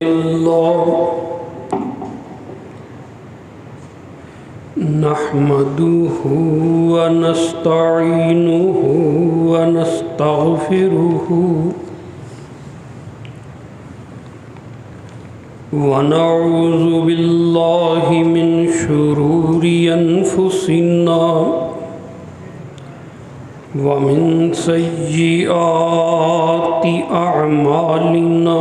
الله نحمده ونستعينه ونستغفره ونعوذ بالله من شرور أنفسنا ومن سيئات أعمالنا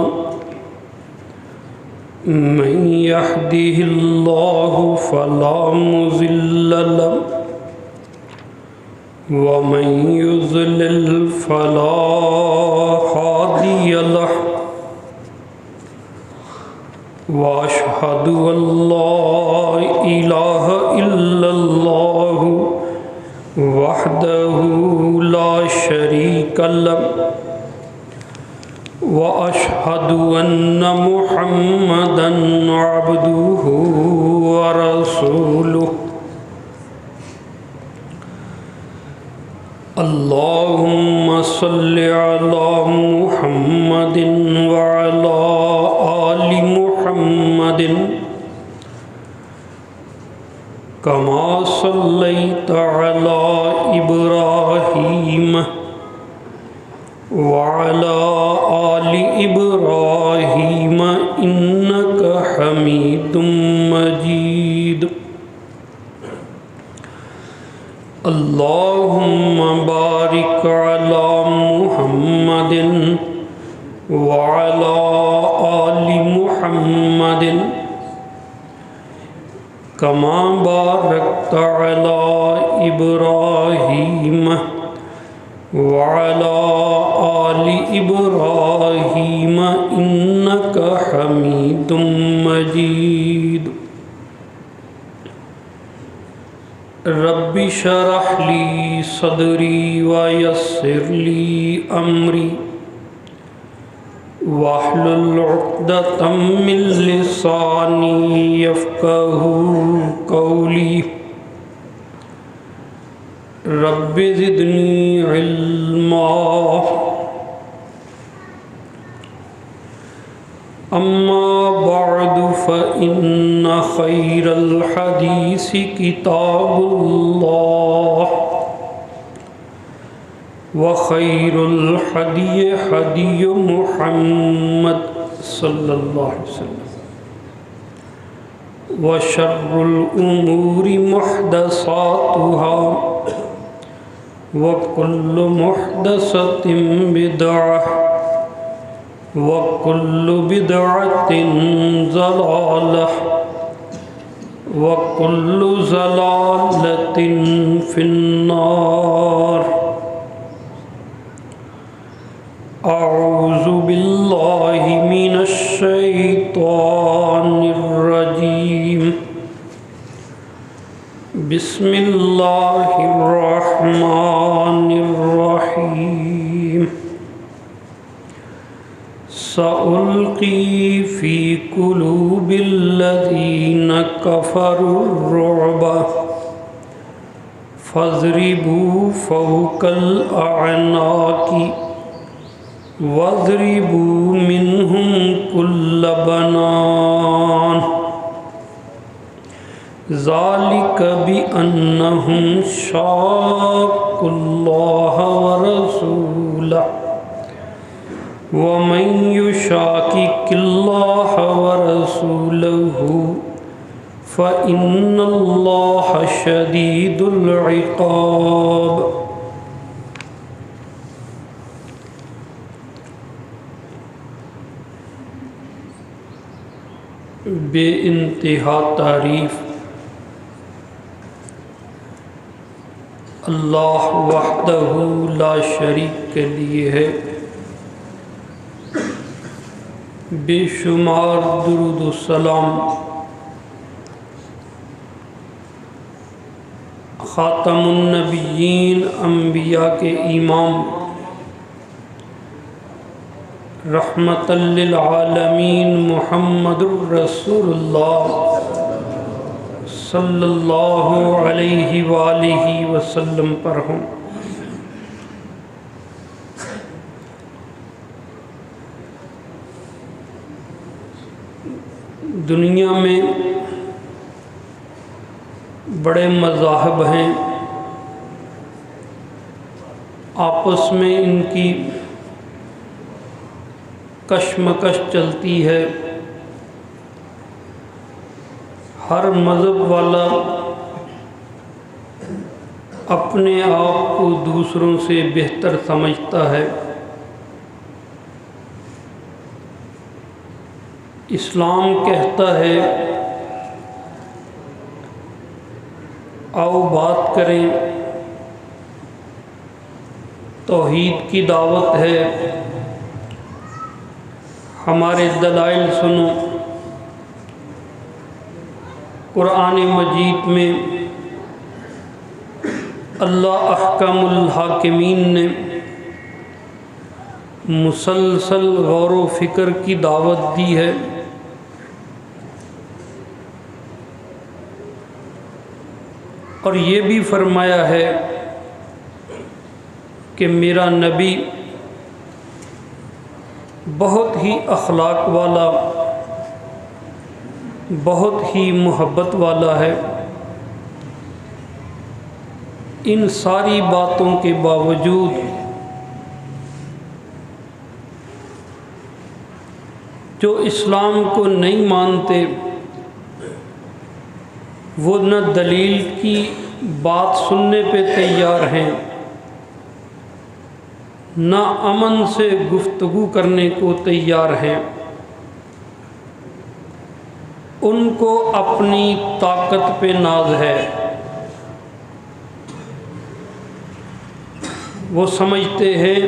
من يهده الله فلا مضل له ومن يضلل فلا هادي له وأشهد أن لا إله إلا الله وحده لا شريك له وأشهد أن محمدًا عبده ورسوله اللهم صل على محمد وعلى آل محمد كما صليت على إبراهيم وعلى آل إبراهيم إنك حميد مجيد اللهم بارك على محمد وعلى آل محمد كما باركت على إبراهيم وعلى آل إبراهيم إنك حميد مجيد رب اشرح لي صدري ويسر لي أمري واحلل عقدة من لساني يفقهوا قولي رب زدني علما أما بعد فإن خير الحديث كتاب الله وخير الهدي هدي محمد صلى الله عليه وسلم وشر الأمور محدثاتها وكل محدثة بدعة وكل بدعة ضلالة وكل ضلالة في النار أعوذ بالله من الشيطان الرجيم بسم الله الرحمن الرحيم سألقي في قلوب الذين كفروا الرعب فاضربوا فوق الأعناق واضربوا منهم كل بنان ذلك بأنهم شاقوا الله ورسوله ومن يشاقق الله ورسوله فإن الله شديد العقاب بے انتہا تعریف اللہ وحدہ لا شریک کے لیے ہے، بے شمار درود و سلام خاتم النبیین انبیاء کے امام رحمت للعالمین محمد الرسول اللہ صلی اللہ علیہ وآلہ وسلم پر ہوں۔ دنیا میں بڑے مذاہب ہیں، آپس میں ان کی کشمکش چلتی ہے۔ ہر مذہب والا اپنے آپ کو دوسروں سے بہتر سمجھتا ہے۔ اسلام کہتا ہے آؤ بات کریں، توحید کی دعوت ہے، ہمارے دلائل سنو۔ قرآن مجید میں اللہ احکم الحاکمین نے مسلسل غور و فکر کی دعوت دی ہے۔ اور یہ بھی فرمایا ہے کہ میرا نبی بہت ہی اخلاق والا، بہت ہی محبت والا ہے۔ ان ساری باتوں کے باوجود جو اسلام کو نہیں مانتے، وہ نہ دلیل کی بات سننے پہ تیار ہیں، نہ امن سے گفتگو کرنے کو تیار ہیں۔ ان کو اپنی طاقت پہ ناز ہے۔ وہ سمجھتے ہیں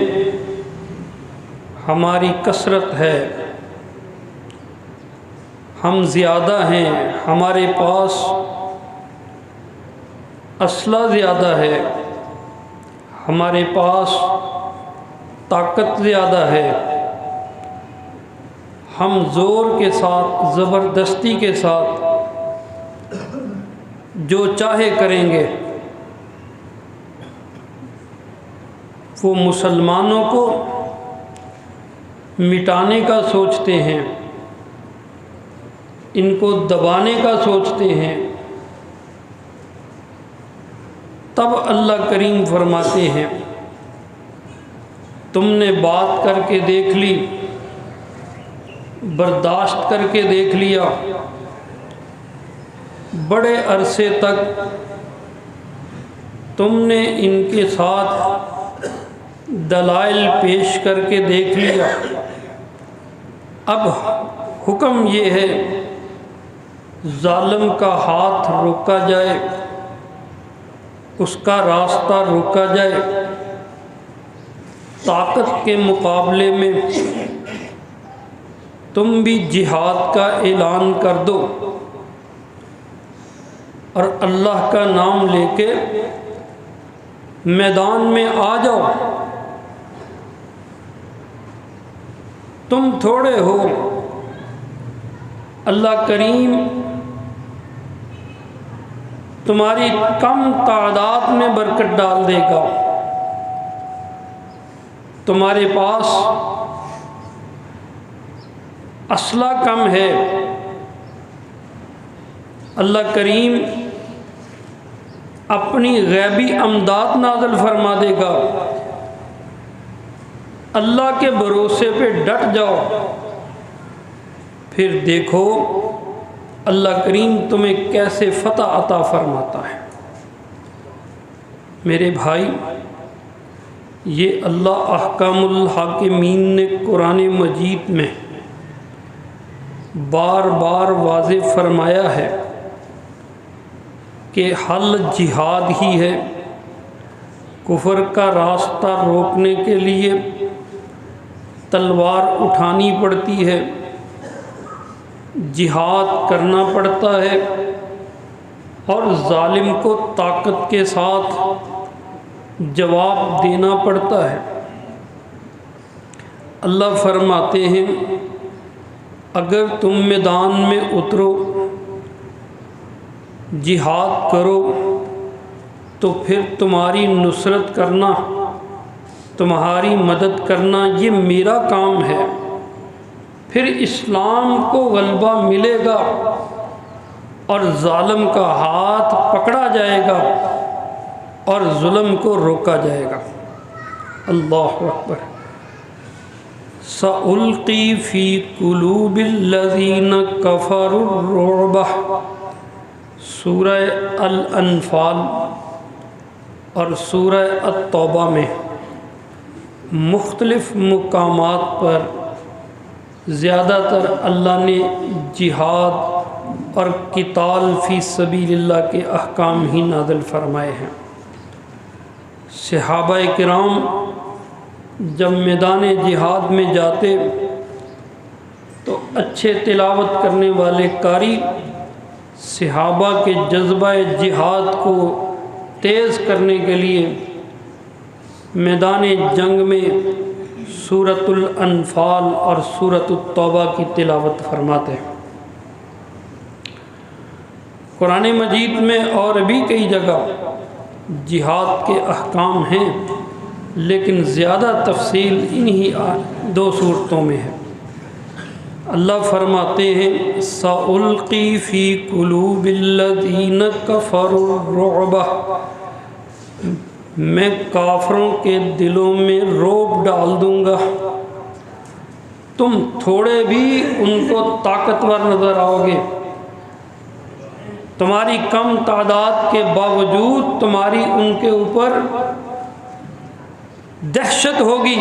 ہماری کثرت ہے، ہم زیادہ ہیں، ہمارے پاس اسلحہ زیادہ ہے، ہمارے پاس طاقت زیادہ ہے، ہم زور کے ساتھ، زبردستی کے ساتھ جو چاہے کریں گے۔ وہ مسلمانوں کو مٹانے کا سوچتے ہیں، ان کو دبانے کا سوچتے ہیں۔ تب اللہ کریم فرماتے ہیں تم نے بات کر کے دیکھ لی، برداشت کر کے دیکھ لیا، بڑے عرصے تک تم نے ان کے ساتھ دلائل پیش کر کے دیکھ لیا، اب حکم یہ ہے ظالم کا ہاتھ روکا جائے، اس کا راستہ روکا جائے۔ طاقت کے مقابلے میں تم بھی جہاد کا اعلان کر دو اور اللہ کا نام لے کے میدان میں آ جاؤ۔ تم تھوڑے ہو، اللہ کریم تمہاری کم تعداد میں برکت ڈال دے گا۔ تمہارے پاس اسلحہ کم ہے، اللہ کریم اپنی غیبی امداد نازل فرما دے گا۔ اللہ کے بھروسے پہ ڈٹ جاؤ، پھر دیکھو اللہ کریم تمہیں کیسے فتح عطا فرماتا ہے۔ میرے بھائی، یہ اللہ احکام الحاکمین نے قرآن مجید میں بار بار واضح فرمایا ہے کہ حل جہاد ہی ہے۔ کفر کا راستہ روکنے کے لیے تلوار اٹھانی پڑتی ہے، جہاد کرنا پڑتا ہے، اور ظالم کو طاقت کے ساتھ جواب دینا پڑتا ہے۔ اللہ فرماتے ہیں اگر تم میدان میں اترو، جہاد کرو، تو پھر تمہاری نصرت کرنا، تمہاری مدد کرنا یہ میرا کام ہے۔ پھر اسلام کو غلبہ ملے گا اور ظالم کا ہاتھ پکڑا جائے گا اور ظلم کو روکا جائے گا۔ اللہ اکبر۔ سألقی فی قلوب الذین کفروا الرعب، سورہ الانفال اور سورہ التوبہ میں مختلف مقامات پر زیادہ تر اللہ نے جہاد اور قتال فی سبیل اللہ کے احکام ہی نازل فرمائے ہیں۔ صحابہ کرام جب میدان جہاد میں جاتے تو اچھے تلاوت کرنے والے قاری صحابہ کے جذبہ جہاد کو تیز کرنے کے لیے میدان جنگ میں سورۃ الانفال اور سورۃ التوبہ کی تلاوت فرماتے ہیں۔ قرآن مجید میں اور بھی کئی جگہ جہاد کے احکام ہیں، لیکن زیادہ تفصیل انہی دو صورتوں میں ہے۔ اللہ فرماتے ہیں سألقی فی قلوب الذین کفروا الرعب، میں کافروں کے دلوں میں رعب ڈال دوں گا۔ تم تھوڑے بھی ان کو طاقتور نظر آؤ گے، تمہاری کم تعداد کے باوجود تمہاری ان کے اوپر دہشت ہوگی،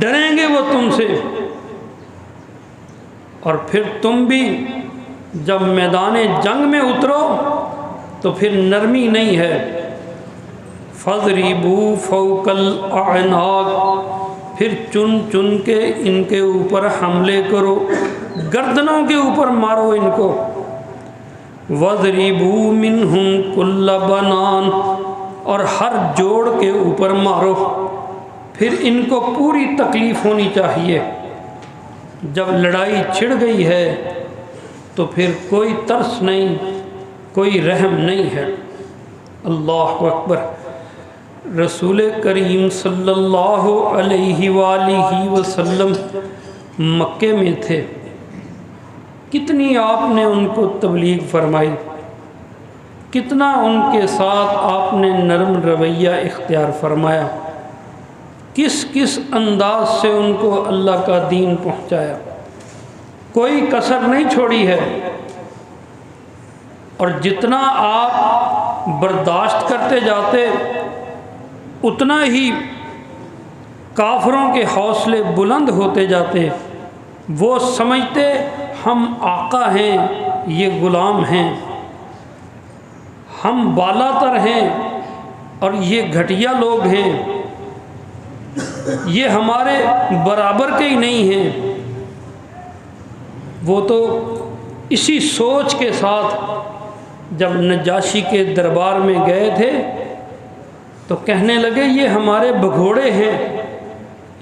ڈریں گے وہ تم سے، اور پھر تم بھی جب میدان جنگ میں اترو تو پھر نرمی نہیں ہے۔ فَاضْرِبُوا فَوْقَ الْأَعْنَاقِ، پھر چن چن کے ان کے اوپر حملے کرو، گردنوں کے اوپر مارو ان کو۔ وَاضْرِبُوا مِنْهُمْ كُلَّ بَنَانٍ، اور ہر جوڑ کے اوپر مارو۔ پھر ان کو پوری تکلیف ہونی چاہیے۔ جب لڑائی چھڑ گئی ہے تو پھر کوئی ترس نہیں، کوئی رحم نہیں ہے۔ اللہ اکبر۔ رسول کریم صلی اللہ علیہ وآلہ وسلم مکے میں تھے، کتنی آپ نے ان کو تبلیغ فرمائی، کتنا ان کے ساتھ آپ نے نرم رویہ اختیار فرمایا، کس کس انداز سے ان کو اللہ کا دین پہنچایا، کوئی کسر نہیں چھوڑی ہے۔ اور جتنا آپ برداشت کرتے جاتے اتنا ہی کافروں کے حوصلے بلند ہوتے جاتے، وہ سمجھتے ہم آقا ہیں، یہ غلام ہیں، ہم بالا تر ہیں اور یہ گھٹیا لوگ ہیں، یہ ہمارے برابر کے ہی نہیں ہیں۔ وہ تو اسی سوچ کے ساتھ جب نجاشی کے دربار میں گئے تھے تو کہنے لگے یہ ہمارے بگھوڑے ہیں،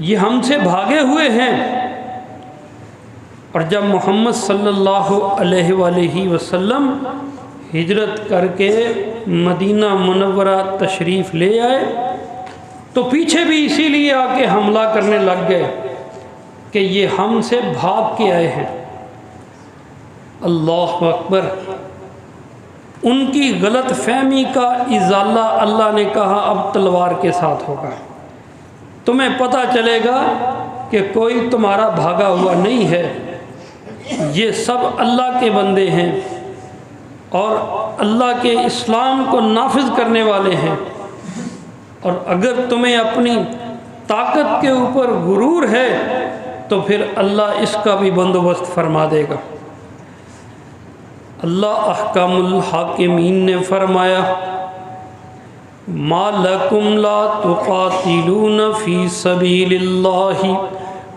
یہ ہم سے بھاگے ہوئے ہیں۔ اور جب محمد صلی اللہ علیہ وآلہ وسلم ہجرت کر کے مدینہ منورہ تشریف لے آئے تو پیچھے بھی اسی لیے آ کے حملہ کرنے لگ گئے کہ یہ ہم سے بھاگ کے آئے ہیں۔ اللہ اکبر۔ ان کی غلط فہمی کا ازالہ اللہ نے کہا اب تلوار کے ساتھ ہوگا، تمہیں پتہ چلے گا کہ کوئی تمہارا بھاگا ہوا نہیں ہے، یہ سب اللہ کے بندے ہیں اور اللہ کے اسلام کو نافذ کرنے والے ہیں، اور اگر تمہیں اپنی طاقت کے اوپر غرور ہے تو پھر اللہ اس کا بھی بندوبست فرما دے گا۔ اللہ احکم الحاکمین نے فرمایا ما لکم لا تقاتلون فی سبیل اللہ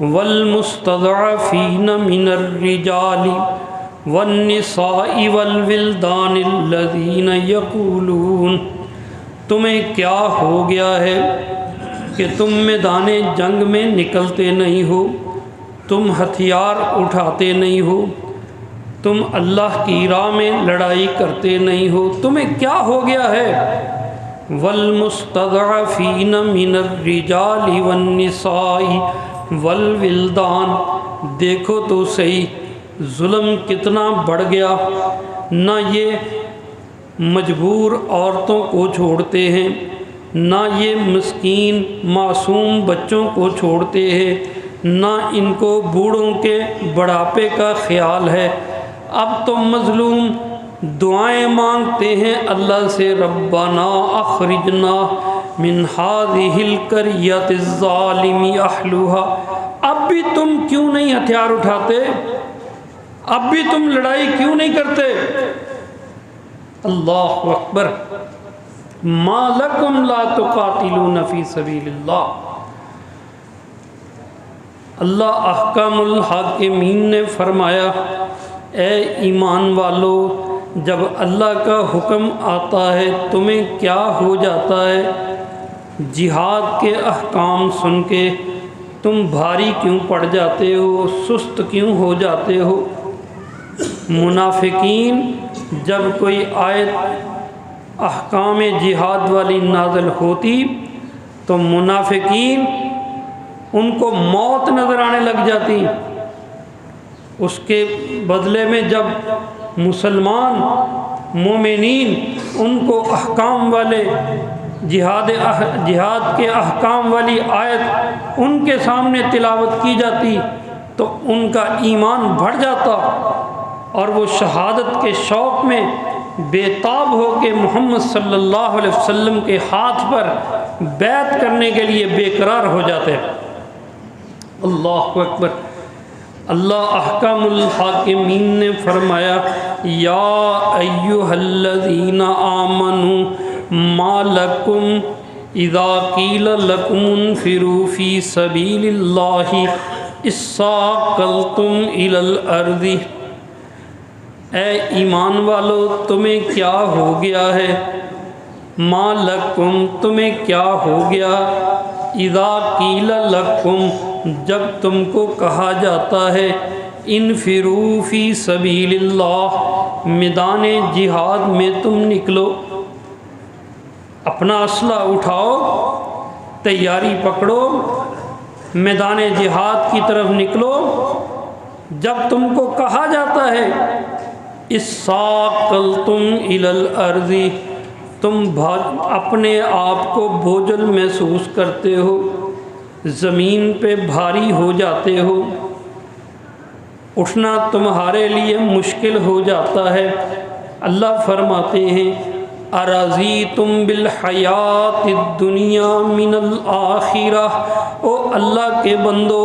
والمستضعفین من الرجال والنساء والولدان الذین یقولون، تمہیں کیا ہو گیا ہے کہ تم میدان جنگ میں نکلتے نہیں ہو، تم ہتھیار اٹھاتے نہیں ہو، تم اللہ کی راہ میں لڑائی کرتے نہیں ہو، تمہیں کیا ہو گیا ہے؟ والمستضعفین من الرجال والنساء والولدان، دیکھو تو صحیح ظلم کتنا بڑھ گیا، نہ یہ مجبور عورتوں کو چھوڑتے ہیں، نہ یہ مسکین معصوم بچوں کو چھوڑتے ہیں، نہ ان کو بوڑھوں کے بڑھاپے کا خیال ہے۔ اب تو مظلوم دعائیں مانگتے ہیں اللہ سے، ربنا اخرجنا من هذه القرية الظالم اهلها۔ اب بھی تم کیوں نہیں ہتھیار اٹھاتے؟ اب بھی تم لڑائی کیوں نہیں کرتے؟ اللہ اکبر۔ ما لکم لا تقاتلون فی سبیل اللہ۔ اللہ احکم الحاکمین نے فرمایا، اے ایمان والو، جب اللہ کا حکم آتا ہے تمہیں کیا ہو جاتا ہے؟ جہاد کے احکام سن کے تم بھاری کیوں پڑ جاتے ہو، سست کیوں ہو جاتے ہو؟ منافقین جب کوئی آیت احکام جہاد والی نازل ہوتی تو منافقین ان کو موت نظر آنے لگ جاتی۔ اس کے بدلے میں جب مسلمان مومنین ان کو احکام والے جہاد کے احکام والی آیت ان کے سامنے تلاوت کی جاتی تو ان کا ایمان بڑھ جاتا اور وہ شہادت کے شوق میں بے تاب ہو کے محمد صلی اللہ علیہ وسلم کے ہاتھ پر بیعت کرنے کے لیے بے قرار ہو جاتے۔ اللہ اکبر۔ اللہ احکام الحاکمین نے فرمایا، یا ایھا الذین آمنوا ما لکم اذا قیل لکم انفروا فی سبیل اللہ اثاقلتم الی الارض۔ اے ایمان والو، تمہیں کیا ہو گیا ہے؟ ما لکم، تمہیں کیا ہو گیا؟ اذا قیل لکم، جب تم کو کہا جاتا ہے انفروا فی سبیل اللہ، میدان جہاد میں تم نکلو، اپنا اسلحہ اٹھاؤ، تیاری پکڑو، میدان جہاد کی طرف نکلو۔ جب تم کو کہا جاتا ہے اثاقلتم الی الارض، تم اپنے آپ کو بوجھل محسوس کرتے ہو، زمین پہ بھاری ہو جاتے ہو، اٹھنا تمہارے لیے مشکل ہو جاتا ہے۔ اللہ فرماتے ہیں، ارضیتم بالحیات الدنیا من الآخرہ، او اللہ کے بندو،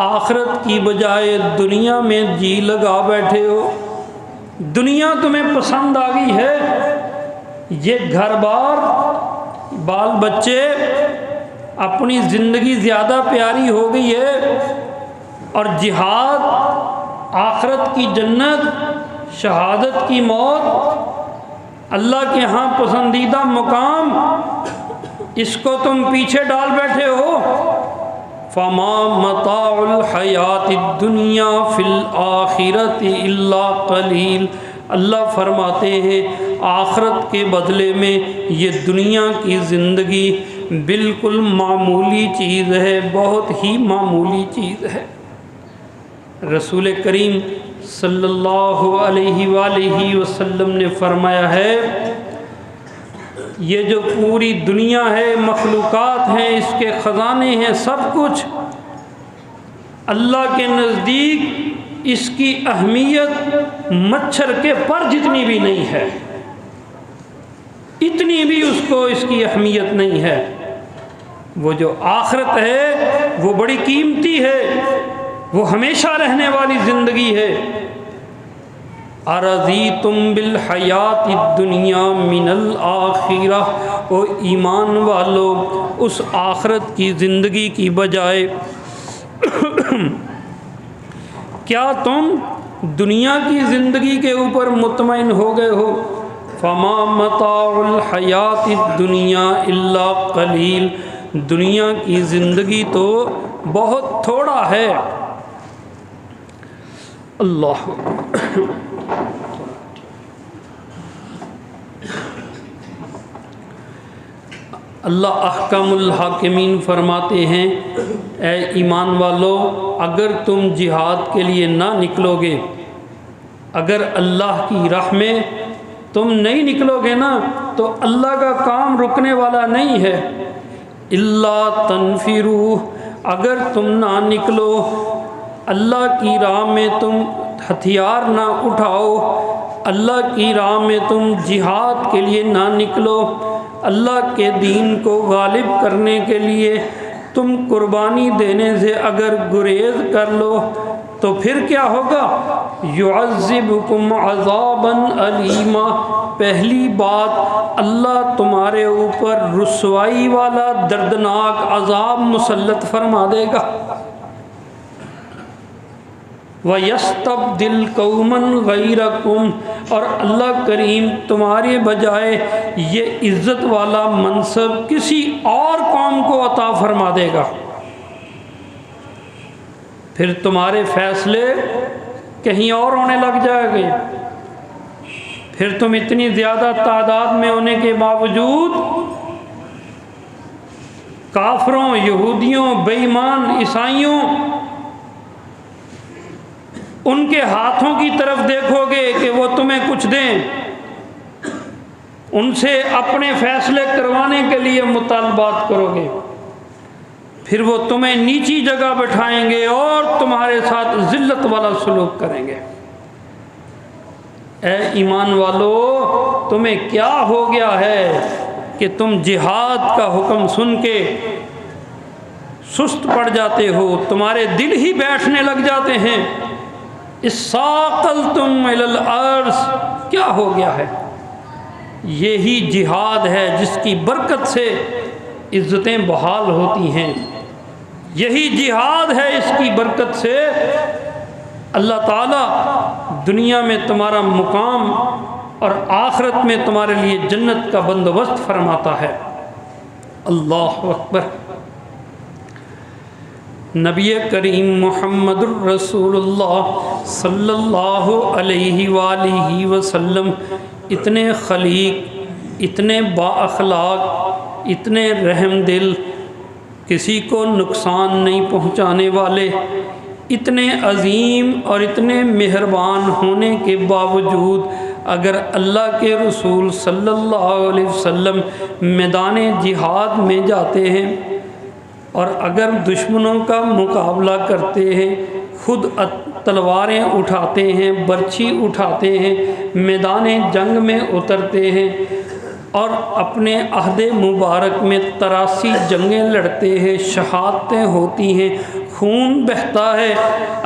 آخرت کی بجائے دنیا میں جی لگا بیٹھے ہو، دنیا تمہیں پسند آ گئی ہے، یہ گھر بار، بال بچے، اپنی زندگی زیادہ پیاری ہو گئی ہے، اور جہاد، آخرت کی جنت، شہادت کی موت، اللہ کے ہاں پسندیدہ مقام، اس کو تم پیچھے ڈال بیٹھے ہو۔ فما متاع الحیات الدنیا فی الآخرۃ الا قلیل۔ اللہ فرماتے ہیں آخرت کے بدلے میں یہ دنیا کی زندگی بالکل معمولی چیز ہے، بہت ہی معمولی چیز ہے۔ رسول کریم صلی اللہ علیہ وآلہ وسلم نے فرمایا ہے، یہ جو پوری دنیا ہے، مخلوقات ہیں، اس کے خزانے ہیں، سب کچھ اللہ کے نزدیک اس کی اہمیت مچھر کے پر جتنی بھی نہیں ہے، اتنی بھی اس کو اس کی اہمیت نہیں ہے۔ وہ جو آخرت ہے وہ بڑی قیمتی ہے، وہ ہمیشہ رہنے والی زندگی ہے۔ ارضیتم بالحیات الدنیا من الآخرہ، او ایمان والو، اس آخرت کی زندگی کی بجائے کیا تم دنیا کی زندگی کے اوپر مطمئن ہو گئے ہو؟ فما متاع الحیات الدنیا الا قلیل، دنیا کی زندگی تو بہت تھوڑا ہے۔ اللہ اللہ احکم الحاکمین فرماتے ہیں اے ایمان والو اگر تم جہاد کے لیے نہ نکلو گے، اگر اللہ کی راہ میں تم نہیں نکلو گے نا تو اللہ کا کام رکنے والا نہیں ہے۔ اللہ تنفروا، اگر تم نہ نکلو اللہ کی راہ میں، تم ہتھیار نہ اٹھاؤ، اللہ کی راہ میں تم جہاد کے لیے نہ نکلو، اللہ کے دین کو غالب کرنے کے لیے تم قربانی دینے سے اگر گریز کر لو تو پھر کیا ہوگا؟ یعذبکم عذابا علیما، پہلی بات اللہ تمہارے اوپر رسوائی والا دردناک عذاب مسلط فرما دے گا۔ وَيَسْتَبْدِلْ قَوْمًا غَيْرَكُمْ، اور اللہ کریم تمہارے بجائے یہ عزت والا منصب کسی اور قوم کو عطا فرما دے گا۔ پھر تمہارے فیصلے کہیں اور ہونے لگ جائیں گے، پھر تم اتنی زیادہ تعداد میں ہونے کے باوجود کافروں، یہودیوں، بے ایمان عیسائیوں، ان کے ہاتھوں کی طرف دیکھو گے کہ وہ تمہیں کچھ دیں، ان سے اپنے فیصلے کروانے کے لیے مطالبات کرو گے، پھر وہ تمہیں نیچی جگہ بٹھائیں گے اور تمہارے ساتھ ذلت والا سلوک کریں گے۔ اے ایمان والو تمہیں کیا ہو گیا ہے کہ تم جہاد کا حکم سن کے سست پڑ جاتے ہو، تمہارے دل ہی بیٹھنے لگ جاتے ہیں؟ اثاقلتم الی الارض، کیا ہو گیا ہے؟ یہی جہاد ہے جس کی برکت سے عزتیں بحال ہوتی ہیں، یہی جہاد ہے اس کی برکت سے اللہ تعالیٰ دنیا میں تمہارا مقام اور آخرت میں تمہارے لیے جنت کا بندوبست فرماتا ہے۔ اللہ اکبر۔ نبی کریم محمد الرسول اللہ صلی اللہ علیہ وآلہ وسلم اتنے خلیق، اتنے با اخلاق، اتنے رحم دل، کسی کو نقصان نہیں پہنچانے والے، اتنے عظیم اور اتنے مہربان ہونے کے باوجود اگر اللہ کے رسول صلی اللہ علیہ وسلم میدان جہاد میں جاتے ہیں اور اگر دشمنوں کا مقابلہ کرتے ہیں، خود تلواریں اٹھاتے ہیں، برچھی اٹھاتے ہیں، میدان جنگ میں اترتے ہیں اور اپنے عہد مبارک میں 83 جنگیں لڑتے ہیں، شہادتیں ہوتی ہیں، خون بہتا ہے،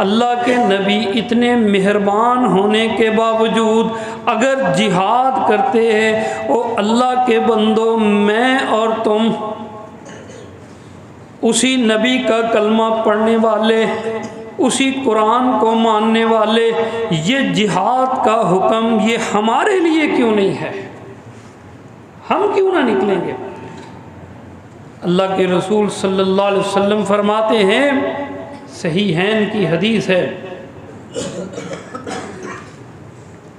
اللہ کے نبی اتنے مہربان ہونے کے باوجود اگر جہاد کرتے ہیں، او اللہ کے بندوں، میں اور تم اسی نبی کا کلمہ پڑھنے والے، اسی قرآن کو ماننے والے، یہ جہاد کا حکم یہ ہمارے لیے کیوں نہیں ہے؟ ہم کیوں نہ نکلیں گے؟ اللہ کے رسول صلی اللہ علیہ وسلم فرماتے ہیں، صحیحین کی حدیث ہے،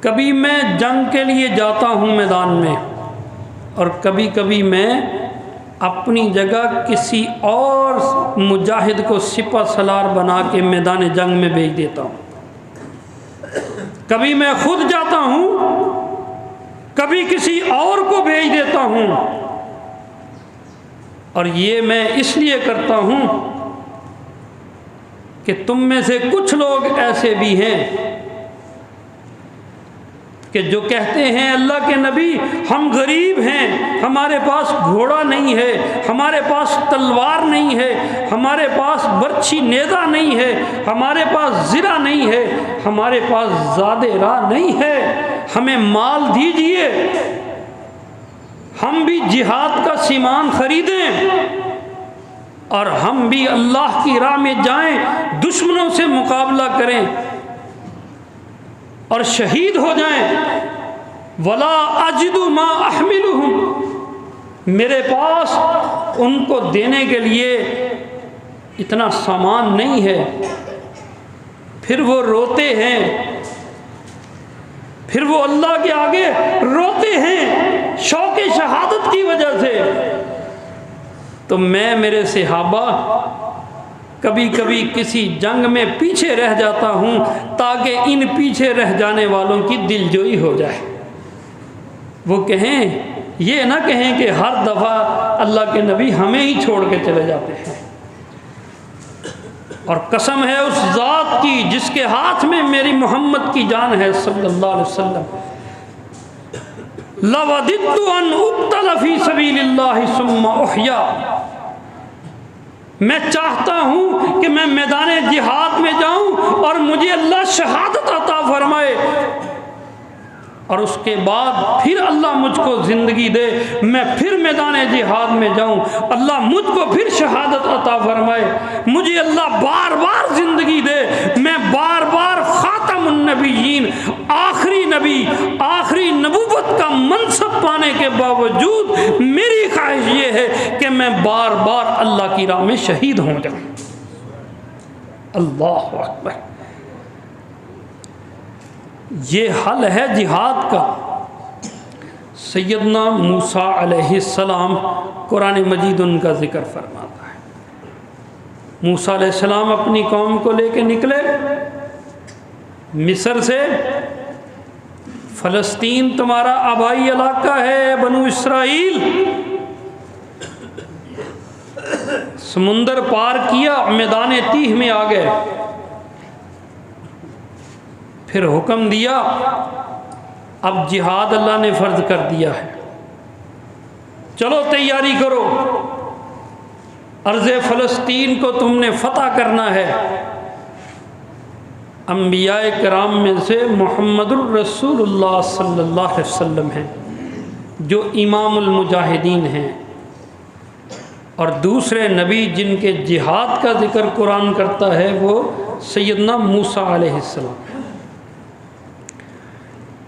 کبھی میں جنگ کے لیے جاتا ہوں میدان میں اور کبھی کبھی میں اپنی جگہ کسی اور مجاہد کو سپہ سالار بنا کے میدان جنگ میں بھیج دیتا ہوں، کبھی میں خود جاتا ہوں، کبھی کسی اور کو بھیج دیتا ہوں، اور یہ میں اس لیے کرتا ہوں کہ تم میں سے کچھ لوگ ایسے بھی ہیں کہ جو کہتے ہیں اللہ کے نبی ہم غریب ہیں، ہمارے پاس گھوڑا نہیں ہے، ہمارے پاس تلوار نہیں ہے، ہمارے پاس برچھی نیزہ نہیں ہے، ہمارے پاس زرہ نہیں ہے، ہمارے پاس زاد راہ نہیں ہے، ہمیں مال دیجئے، ہم بھی جہاد کا سامان خریدیں اور ہم بھی اللہ کی راہ میں جائیں، دشمنوں سے مقابلہ کریں اور شہید ہو جائیں۔ وَلَا أَجِدُ مَا أَحْمِلُهُمْ، میرے پاس ان کو دینے کے لیے اتنا سامان نہیں ہے۔ پھر وہ روتے ہیں، پھر وہ اللہ کے آگے روتے ہیں شوق شہادت کی وجہ سے، تو میں میرے صحابہ کبھی کبھی کسی جنگ میں پیچھے رہ جاتا ہوں تاکہ ان پیچھے رہ جانے والوں کی دل جوئی ہو جائے، وہ کہیں، یہ نہ کہیں کہ ہر دفعہ اللہ کے نبی ہمیں ہی چھوڑ کے چلے جاتے ہیں۔ اور قسم ہے اس ذات کی جس کے ہاتھ میں میری محمد کی جان ہے صلی اللہ علیہ وسلم، لَوَدِدْتُ أَنْ أُقْتَلَ فِي سَبِيلِ اللَّهِ ثُمَّ أُحْيَا، میں چاہتا ہوں کہ میں میدان جہاد میں جاؤں اور مجھے اللہ شہادت عطا فرمائے، اور اس کے بعد پھر اللہ مجھ کو زندگی دے، میں پھر میدان جہاد میں جاؤں، اللہ مجھ کو پھر شہادت عطا فرمائے، مجھے اللہ بار بار زندگی دے، میں بار بار خاتم النبیین، آخری نبی، آخری نبوت کا منصب پانے کے باوجود میری خواہش یہ ہے کہ میں بار بار اللہ کی راہ میں شہید ہو جاؤں۔ اللہ اکبر، یہ حل ہے جہاد کا۔ سیدنا موسیٰ علیہ السلام، قرآن مجید ان کا ذکر فرماتا ہے، موسیٰ علیہ السلام اپنی قوم کو لے کے نکلے مصر سے، فلسطین تمہارا آبائی علاقہ ہے بنو اسرائیل، سمندر پار کیا، میدان تیہ میں آ گئے، پھر حکم دیا اب جہاد اللہ نے فرض کر دیا ہے، چلو تیاری کرو، ارض فلسطین کو تم نے فتح کرنا ہے۔ انبیاء کرام میں سے محمد الرسول اللہ صلی اللہ علیہ وسلم ہیں جو امام المجاہدین ہیں، اور دوسرے نبی جن کے جہاد کا ذکر قرآن کرتا ہے وہ سیدنا موسیٰ علیہ السلام۔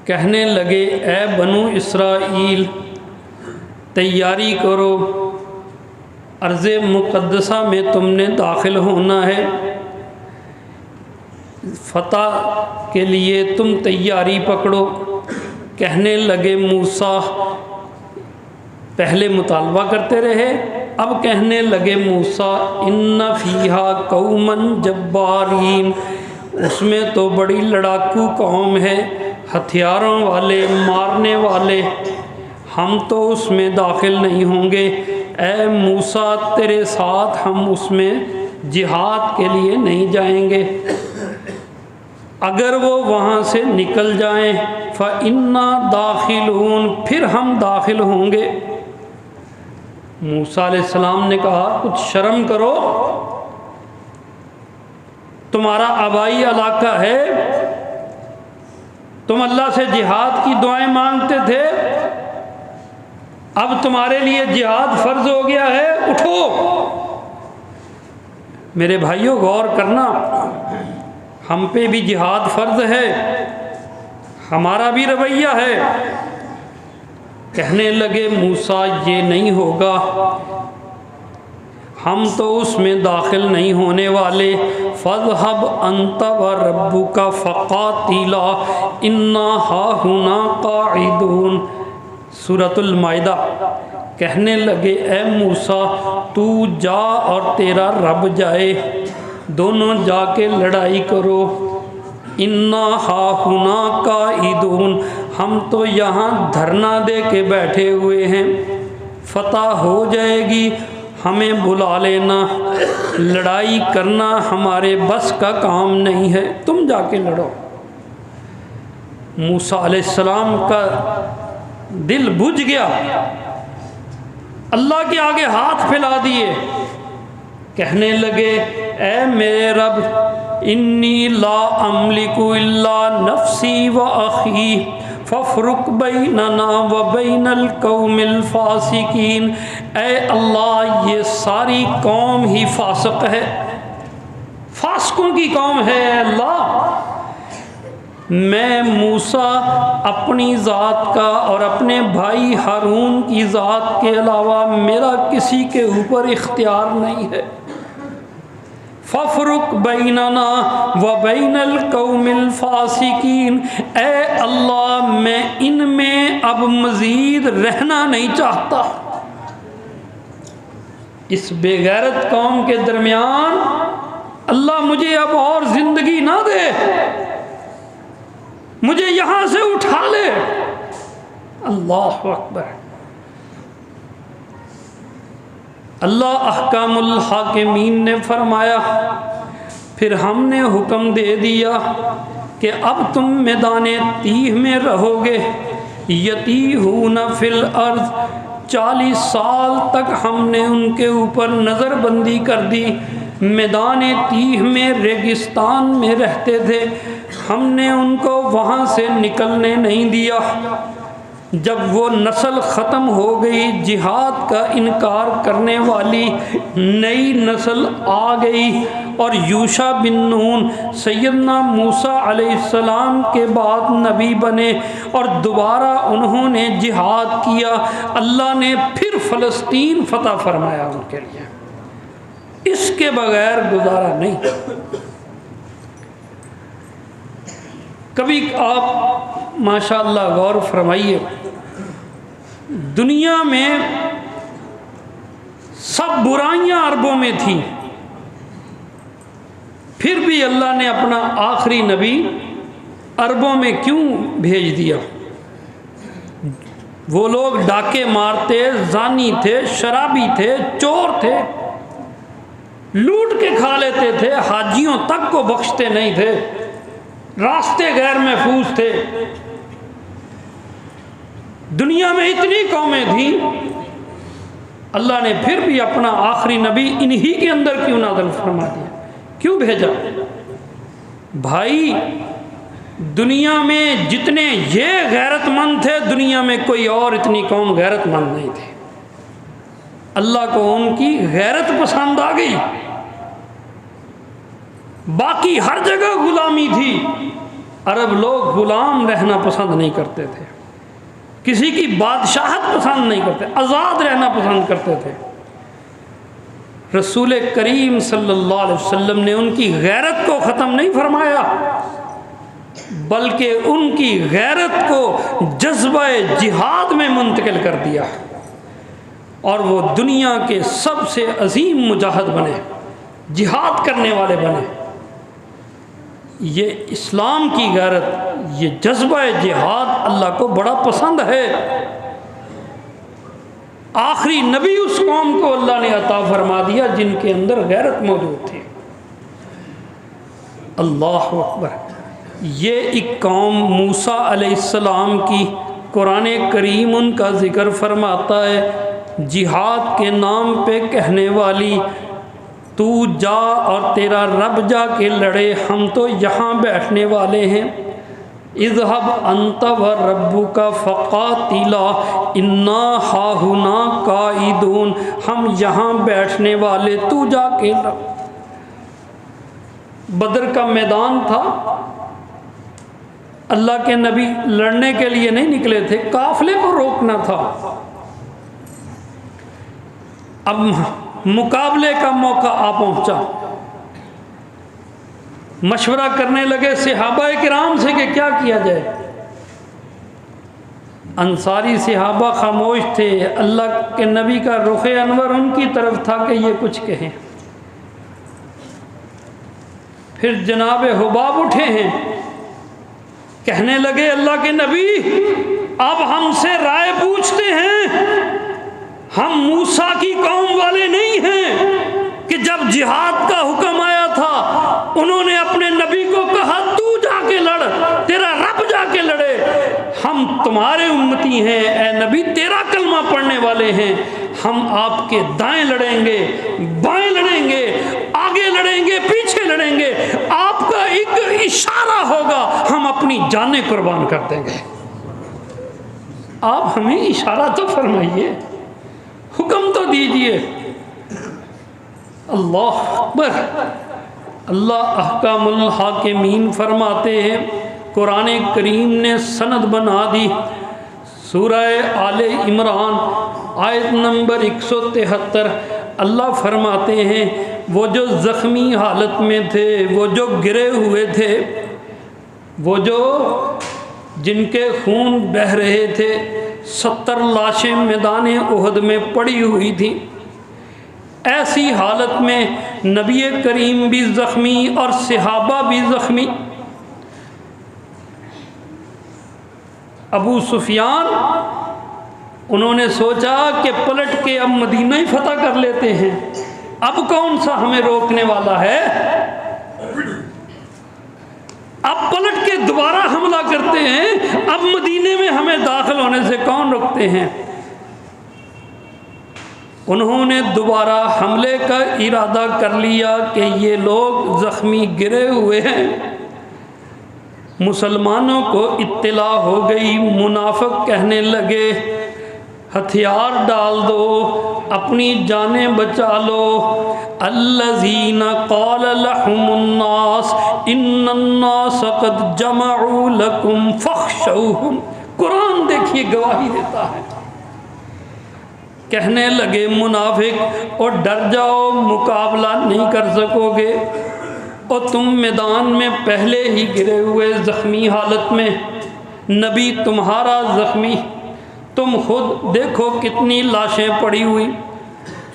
کہنے لگے اے بنو اسرائیل تیاری کرو، ارض مقدسہ میں تم نے داخل ہونا ہے، فتح کے لیے تم تیاری پکڑو۔ کہنے لگے موسیٰ، پہلے مطالبہ کرتے رہے، اب کہنے لگے موسیٰ ان فیہا قوما جبارین، اس میں تو بڑی لڑاکو قوم ہے، ہتھیاروں والے، مارنے والے، ہم تو اس میں داخل نہیں ہوں گے۔ اے موسیٰ تیرے ساتھ ہم اس میں جہاد کے لیے نہیں جائیں گے، اگر وہ وہاں سے نکل جائیں فَإِنَّا دَاخِلُونَ، پھر ہم داخل ہوں گے۔ موسیٰ علیہ السلام نے کہا کچھ شرم کرو، تمہارا آبائی علاقہ ہے، تم اللہ سے جہاد کی دعائیں مانگتے تھے، اب تمہارے لیے جہاد فرض ہو گیا ہے، اٹھو۔ میرے بھائیوں غور کرنا، ہم پہ بھی جہاد فرض ہے، ہمارا بھی رویہ ہے۔ کہنے لگے موسیٰ یہ نہیں ہوگا، ہم تو اس میں داخل نہیں ہونے والے۔ فَاذْهَبْ أَنْتَ وَرَبُّكَ فَقَاتِلَا إِنَّا هَاهُنَا قَاعِدُونَ، سورۃ المائدہ۔ کہنے لگے اے موسیٰ تو جا اور تیرا رب جائے، دونوں جا کے لڑائی کرو۔ اِنَّا هَاهُنَا قَاعِدُونَ، ہم تو یہاں دھرنا دے کے بیٹھے ہوئے ہیں، فتح ہو جائے گی، ہمیں بلا لینا، لڑائی کرنا ہمارے بس کا کام نہیں ہے، تم جا کے لڑو۔ موسیٰ علیہ السلام کا دل بجھ گیا، اللہ کے آگے ہاتھ پھیلا دیے، کہنے لگے اے میرے رب انی لا املک الا نفسی و اخی فافرق بیننا و بین القوم الفاسقین، اے اللہ یہ ساری قوم ہی فاسق ہے، فاسقوں کی قوم ہے۔ اے اللہ میں موسیٰ اپنی ذات کا اور اپنے بھائی ہارون کی ذات کے علاوہ میرا کسی کے اوپر اختیار نہیں ہے، فَافْرُقْ بَيْنَنَا وَبَيْنَ الْقَوْمِ الْفَاسِقِينَ، اے اللہ میں ان میں اب مزید رہنا نہیں چاہتا۔ اس بے غیرت قوم کے درمیان اللہ مجھے اب اور زندگی نہ دے، مجھے یہاں سے اٹھا لے۔ اللہ اکبر۔ اللہ احکام الحاکمین نے فرمایا، پھر ہم نے حکم دے دیا کہ اب تم میدان تیہ میں رہو گے، یتیہون فی الارض، 40 سال تک ہم نے ان کے اوپر نظر بندی کر دی، میدان تیہ میں ریگستان میں رہتے تھے، ہم نے ان کو وہاں سے نکلنے نہیں دیا۔ جب وہ نسل ختم ہو گئی، جہاد کا انکار کرنے والی نئی نسل آ گئی، اور یوشع بن نون سیدنا موسیٰ علیہ السلام کے بعد نبی بنے، اور دوبارہ انہوں نے جہاد کیا، اللہ نے پھر فلسطین فتح فرمایا ان کے لیے۔ اس کے بغیر گزارا نہیں۔ کبھی آپ ماشاءاللہ غور فرمائیے، دنیا میں سب برائیاں عربوں میں تھیں، پھر بھی اللہ نے اپنا آخری نبی عربوں میں کیوں بھیج دیا؟ وہ لوگ ڈاکے مارتے، زانی تھے، شرابی تھے، چور تھے، لوٹ کے کھا لیتے تھے، حاجیوں تک کو بخشتے نہیں تھے، راستے غیر محفوظ تھے۔ دنیا میں اتنی قومیں تھیں، اللہ نے پھر بھی اپنا آخری نبی انہی کے اندر کیوں نازل فرما دیا، کیوں بھیجا؟ بھائی دنیا میں جتنے یہ غیرت مند تھے، دنیا میں کوئی اور اتنی قوم غیرت مند نہیں تھی۔ اللہ کو ان کی غیرت پسند آ گئی۔ باقی ہر جگہ غلامی تھی، عرب لوگ غلام رہنا پسند نہیں کرتے تھے، کسی کی بادشاہت پسند نہیں کرتے، آزاد رہنا پسند کرتے تھے۔ رسول کریم صلی اللہ علیہ وسلم نے ان کی غیرت کو ختم نہیں فرمایا، بلکہ ان کی غیرت کو جذبہ جہاد میں منتقل کر دیا، اور وہ دنیا کے سب سے عظیم مجاہد بنے، جہاد کرنے والے بنے۔ یہ اسلام کی غیرت، یہ جذبہ جہاد اللہ کو بڑا پسند ہے۔ آخری نبی اس قوم کو اللہ نے عطا فرما دیا جن کے اندر غیرت موجود تھی۔ اللہ اکبر۔ یہ ایک قوم موسیٰ علیہ السلام کی قرآن کریم ان کا ذکر فرماتا ہے، جہاد کے نام پہ کہنے والی، تو جا اور تیرا رب جا کے لڑے، ہم تو یہاں بیٹھنے والے ہیں۔ اذهب انت وربک فقاتلا انا ہاہنا قاعدون، ہم یہاں بیٹھنے والے، تو جا کے لڑ۔ بدر کا میدان تھا، اللہ کے نبی لڑنے کے لیے نہیں نکلے تھے، قافلے کو روکنا تھا۔ اب مقابلے کا موقع آ پہنچا، مشورہ کرنے لگے صحابہ کرام سے کہ کیا کیا جائے۔ انصاری صحابہ خاموش تھے، اللہ کے نبی کا رخ انور ان کی طرف تھا کہ یہ کچھ کہیں۔ پھر جناب حباب اٹھے ہیں، کہنے لگے اللہ کے نبی اب ہم سے رائے پوچھتے ہیں، ہم موسیٰ کی قوم والے نہیں ہیں کہ جب جہاد کا حکم آیا تھا انہوں نے اپنے نبی کو کہا تو جا کے لڑ، تیرا رب جا کے لڑے۔ ہم تمہارے امتی ہیں اے نبی، تیرا کلمہ پڑھنے والے ہیں، ہم آپ کے دائیں لڑیں گے، بائیں لڑیں گے، آگے لڑیں گے، پیچھے لڑیں گے، آپ کا ایک اشارہ ہوگا ہم اپنی جانیں قربان کر دیں گے۔ آپ ہمیں اشارہ تو فرمائیے، حکم تو دیجئے۔ اللہ اکبر۔ اللہ احکام الحاکمین فرماتے ہیں، قرآن کریم نے سند بنا دی۔ سورہ آل عمران آیت نمبر 173 اللہ فرماتے ہیں، وہ جو زخمی حالت میں تھے، وہ جو گرے ہوئے تھے، وہ جو جن کے خون بہہ رہے تھے، 70 لاشیں میدان احد میں پڑی ہوئی تھیں، ایسی حالت میں نبی کریم بھی زخمی اور صحابہ بھی زخمی۔ ابو سفیان انہوں نے سوچا کہ پلٹ کے اب مدینہ ہی فتح کر لیتے ہیں، اب کون سا ہمیں روکنے والا ہے، اب پلٹ کے دوبارہ حملہ کرتے ہیں، اب مدینے میں ہمیں داخل ہونے سے کون روکتے ہیں۔ انہوں نے دوبارہ حملے کا ارادہ کر لیا کہ یہ لوگ زخمی گرے ہوئے ہیں۔ مسلمانوں کو اطلاع ہو گئی، منافق کہنے لگے ہتھیار ڈال دو، اپنی جانیں بچا لو۔ الذین قال لهم الناس ان الناس قد جمعوا لكم فاخشوهم، قرآن دیکھیے گواہی دیتا ہے۔ کہنے لگے منافق اور ڈر جاؤ، مقابلہ نہیں کر سکو گے، اور تم میدان میں پہلے ہی گرے ہوئے زخمی حالت میں، نبی تمہارا زخمی، تم خود دیکھو کتنی لاشیں پڑی ہوئی۔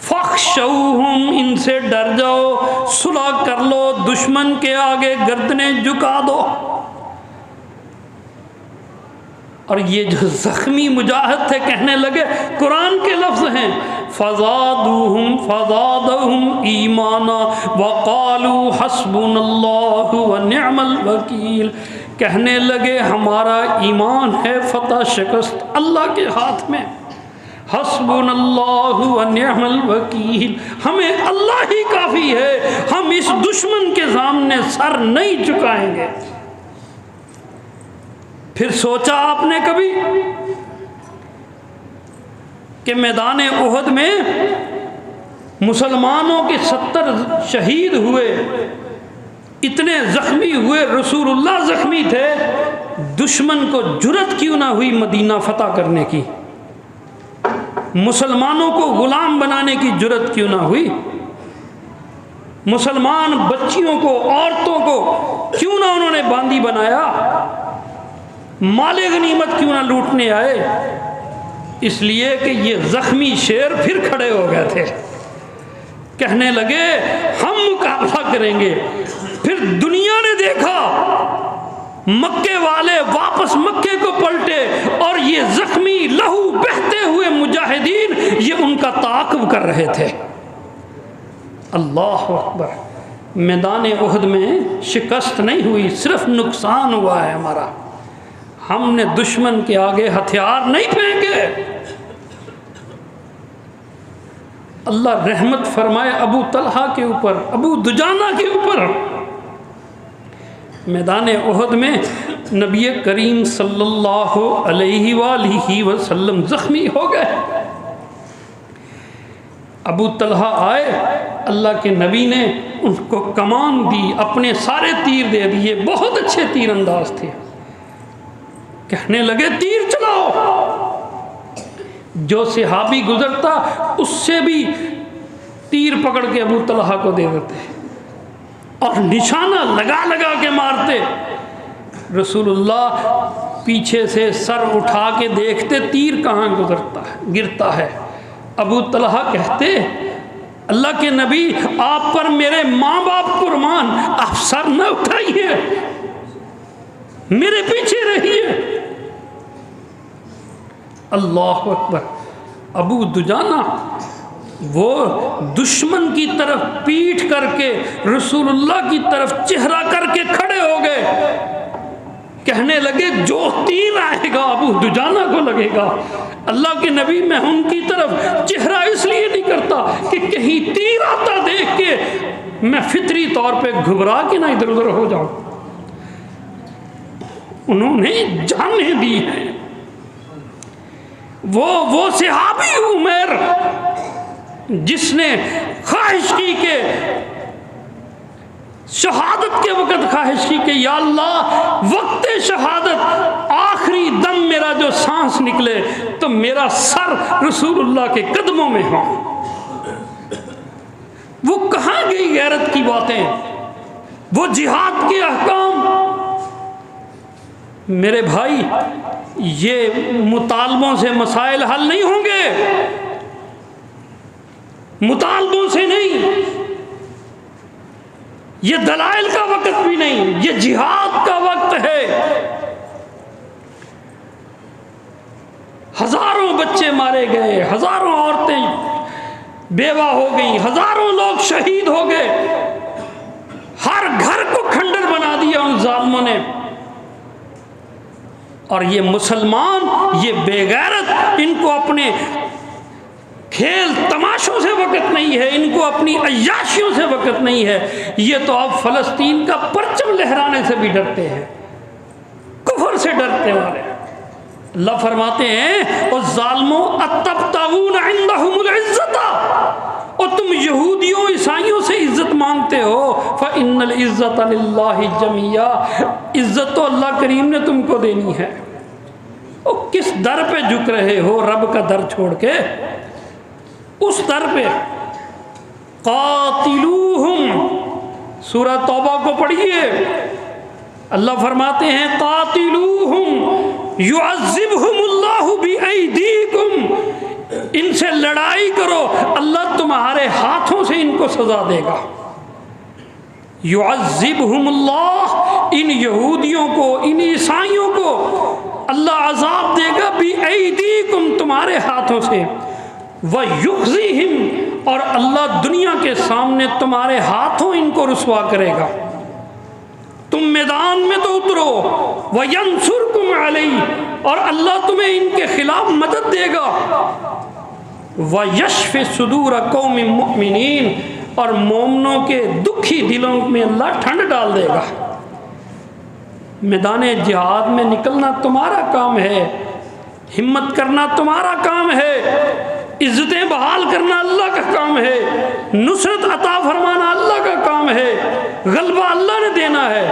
فخشوہم، ان سے ڈر جاؤ، صلح کر لو، دشمن کے آگے گردنیں جھکا دو۔ اور یہ جو زخمی مجاہد تھے کہنے لگے، قرآن کے لفظ ہیں فزادہم ایمانا وقالوا حسبنا اللہ ونعم الوکیل، کہنے لگے ہمارا ایمان ہے، فتح شکست اللہ کے ہاتھ میں، حسبنا اللہ ونعم الوکیل، ہمیں اللہ ہی کافی ہے، ہم اس دشمن کے سامنے سر نہیں جھکائیں گے۔ پھر سوچا آپ نے کبھی کہ میدان احد میں مسلمانوں کے 70 شہید ہوئے، اتنے زخمی ہوئے، رسول اللہ زخمی تھے، دشمن کو جرأت کیوں نہ ہوئی مدینہ فتح کرنے کی، مسلمانوں کو غلام بنانے کی جرأت کیوں نہ ہوئی، مسلمان بچیوں کو، عورتوں کو کیوں نہ انہوں نے باندی بنایا، مال غنیمت کیوں نہ لوٹنے آئے؟ اس لیے کہ یہ زخمی شیر پھر کھڑے ہو گئے تھے، کہنے لگے ہم مقابلہ کریں گے۔ پھر دنیا نے دیکھا، مکے والے واپس مکے کو پلٹے، اور یہ زخمی لہو بہتے ہوئے مجاہدین یہ ان کا تعاقب کر رہے تھے۔ اللہ اکبر، میدان احد میں شکست نہیں ہوئی، صرف نقصان ہوا ہے ہمارا، ہم نے دشمن کے آگے ہتھیار نہیں پھینکے۔ اللہ رحمت فرمائے ابو طلحہ کے اوپر، ابو دجانہ کے اوپر۔ میدان احد میں نبی کریم صلی اللہ علیہ وآلہ وسلم زخمی ہو گئے۔ ابو طلحہ آئے، اللہ کے نبی نے ان کو کمان دی، اپنے سارے تیر دے دیے، بہت اچھے تیر انداز تھے، کہنے لگے تیر چلاؤ۔ جو صحابی گزرتا اس سے بھی تیر پکڑ کے ابو طلحہ کو دے دیتے اور نشانہ لگا لگا کے مارتے۔ رسول اللہ پیچھے سے سر اٹھا کے دیکھتے تیر کہاں گرتا ہے۔ ابو طلحہ کہتے اللہ کے نبی آپ پر میرے ماں باپ قربان، آپ سر نہ اٹھائیے، میرے پیچھے رہیے۔ اللہ اکبر، ابو دجانہ وہ دشمن کی طرف پیٹھ کر کے رسول اللہ کی طرف چہرہ کر کے کھڑے ہو گئے، کہنے لگے جو تیر آئے گا ابو دجانہ کو لگے گا۔ اللہ کے نبی میں ان کی طرف چہرہ اس لیے نہیں کرتا کہ کہیں تیر آتا دیکھ کے میں فطری طور پہ گھبرا کے نہ ادھر ادھر ہو جاؤں۔ انہوں نے جانیں دی ہیں۔ وہ صحابی عمر جس نے خواہش کی کہ شہادت کے وقت خواہش کی کہ یا اللہ وقت شہادت آخری دم میرا جو سانس نکلے تو میرا سر رسول اللہ کے قدموں میں ہو۔ وہ کہاں گئی غیرت کی باتیں، وہ جہاد کے احکام؟ میرے بھائی یہ مطالبوں سے مسائل حل نہیں ہوں گے، مطالبوں سے نہیں، یہ دلائل کا وقت بھی نہیں، یہ جہاد کا وقت ہے۔ ہزاروں بچے مارے گئے، ہزاروں عورتیں بیوہ ہو گئیں، ہزاروں لوگ شہید ہو گئے، ہر گھر کو کھنڈر بنا دیا ان ظالموں نے۔ اور یہ مسلمان، یہ بے غیرت، ان کو اپنے کھیل تماشوں سے وقت نہیں ہے، ان کو اپنی عیاشیوں سے وقت نہیں ہے۔ یہ تو اب فلسطین کا پرچم لہرانے سے بھی ڈرتے ہیں، کفر سے ڈرتے والے۔ اللہ فرماتے ہیں اور ظالموں اتبتغون عندهم العزت، اور تم یہودیوں عیسائیوں سے عزت مانگتے ہو، فإن العزت للہ جميعا، عزت تو اللہ کریم نے تم کو دینی ہے۔ اور کس در پہ جھک رہے ہو رب کا در چھوڑ کے؟ اس در پہ قاتلوہم، سورہ توبہ کو پڑھیے، اللہ فرماتے ہیں قاتلوہم یعذبہم اللہ بایدیکم، ان سے لڑائی کرو، اللہ تمہارے ہاتھوں سے ان کو سزا دے گا۔ یعذبہم اللہ، ان یہودیوں کو، ان عیسائیوں کو اللہ عذاب دے گا بایدیکم، تمہارے ہاتھوں سے، وَيُخْزِهِمْ، اور اللہ دنیا کے سامنے تمہارے ہاتھوں ان کو رسوا کرے گا۔ تم میدان میں تو اترو، وَيَنْصُرْكُمْ عَلَيْهِ، اور اللہ تمہیں ان کے خلاف مدد دے گا، وَيَشْفِ صُدُورَ قَوْمٍ مُؤْمِنِينَ، اور مومنوں کے دکھی دلوں میں اللہ ٹھنڈ ڈال دے گا۔ میدان جہاد میں نکلنا تمہارا کام ہے، ہمت کرنا تمہارا کام ہے، عزتیں بحال کرنا اللہ کا کام ہے، نصرت عطا فرمانا اللہ کا کام ہے، غلبہ اللہ نے دینا ہے۔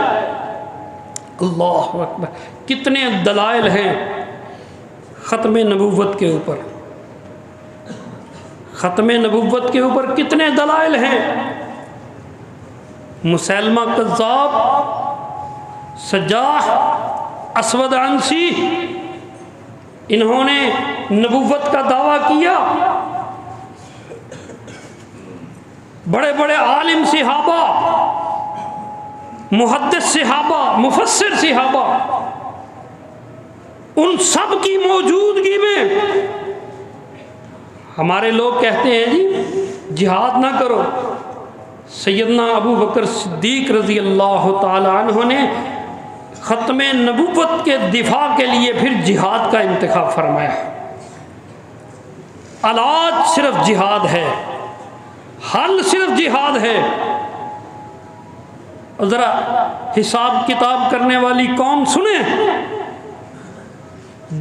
اللہ اکبر، کتنے دلائل ہیں ختم نبوت کے اوپر، ختم نبوت کے اوپر کتنے دلائل ہیں۔ مسیلمہ کذاب، سجاح، اسود عنسی، انہوں نے نبوت کا دعویٰ کیا، بڑے بڑے عالم صحابہ، محدث صحابہ، مفسر صحابہ، ان سب کی موجودگی میں ہمارے لوگ کہتے ہیں جی جہاد نہ کرو۔ سیدنا ابو بکر صدیق رضی اللہ تعالی عنہ نے ختم نبوت کے دفاع کے لیے پھر جہاد کا انتخاب فرمایا۔ علاج صرف جہاد ہے، حل صرف جہاد ہے۔ اور ذرا حساب کتاب کرنے والی قوم سنیں،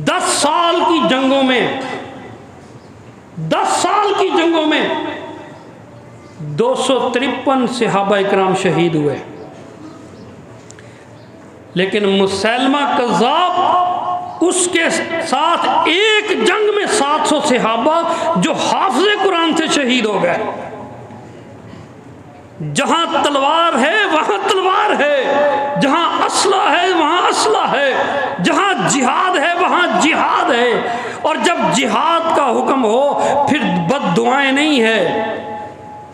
10 سال کی جنگوں میں، 10 سال کی جنگوں میں 253 صحابہ اکرام شہید ہوئے، لیکن مسیلمہ کذاب اس کے ساتھ ایک جنگ میں 700 صحابہ جو حافظ قرآن سے شہید ہو گئے۔ جہاں تلوار ہے وہاں تلوار ہے، جہاں اسلحہ ہے وہاں اسلحہ ہے، جہاں جہاد ہے وہاں جہاد ہے۔ اور جب جہاد کا حکم ہو پھر بد دعائیں نہیں ہے،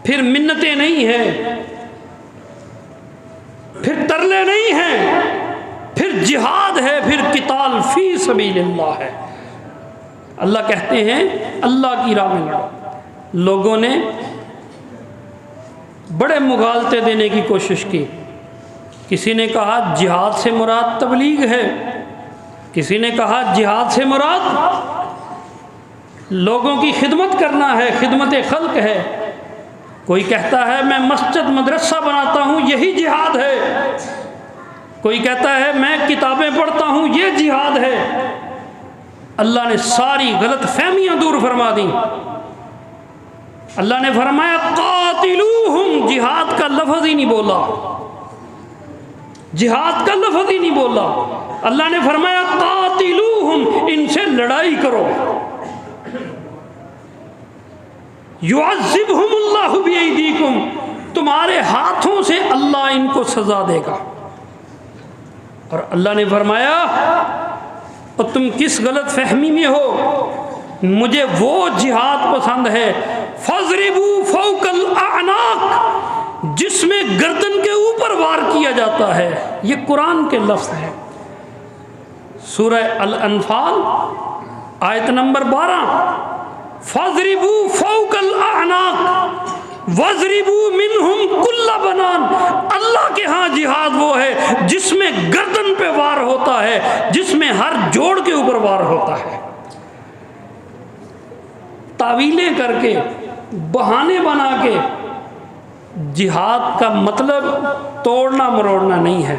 پھر منتیں نہیں ہیں، پھر ترلے نہیں ہیں، پھر جہاد ہے، پھر قتال فی سبیل اللہ ہے۔ اللہ کہتے ہیں اللہ کی راہ میں لڑو۔ لوگوں نے بڑے مغالطے دینے کی کوشش کی، کسی نے کہا جہاد سے مراد تبلیغ ہے، کسی نے کہا جہاد سے مراد لوگوں کی خدمت کرنا ہے، خدمت خلق ہے، کوئی کہتا ہے میں مسجد مدرسہ بناتا ہوں یہی جہاد ہے، کوئی کہتا ہے میں کتابیں پڑھتا ہوں یہ جہاد ہے۔ اللہ نے ساری غلط فہمیاں دور فرما دیں۔ اللہ نے فرمایا قاتلوہم، جہاد کا لفظ ہی نہیں بولا، جہاد کا لفظ ہی نہیں بولا۔ اللہ نے فرمایا قاتلوہم، ان سے لڑائی کرو، یعذبہم اللہ بایدیکم، تمہارے ہاتھوں سے اللہ ان کو سزا دے گا۔ اور اللہ نے فرمایا اور تم کس غلط فہمی میں ہو، مجھے وہ جہاد پسند ہے فَاضْرِبُوا فَوْقَ الْأَعْنَاقِ، جس میں گردن کے اوپر وار کیا جاتا ہے۔ یہ قرآن کے لفظ ہیں۔ سورہ الانفال آیت نمبر 12، فَاضْرِبُوا فَوْقَ الْأَعْنَاقِ وَاضْرِبُوا مِنْهُمْ كُلَّ بَنَانٍ۔ اللہ کے ہاں جہاد وہ ہے جس میں گردن پہ وار ہوتا ہے، جس میں ہر جوڑ کے اوپر وار ہوتا ہے۔ تعویلیں کر کے، بہانے بنا کے جہاد کا مطلب توڑنا مروڑنا نہیں ہے۔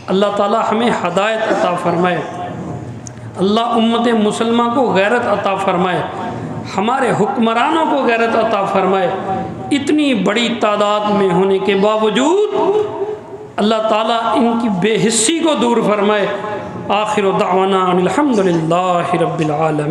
اللہ تعالی ہمیں ہدایت عطا فرمائے، اللہ امت مسلمہ کو غیرت عطا فرمائے، ہمارے حکمرانوں کو غیرت عطا فرمائے۔ اتنی بڑی تعداد میں ہونے کے باوجود اللہ تعالیٰ ان کی بے حسی کو دور فرمائے۔ آخر دعوانا ان الحمد للہ رب العالمین۔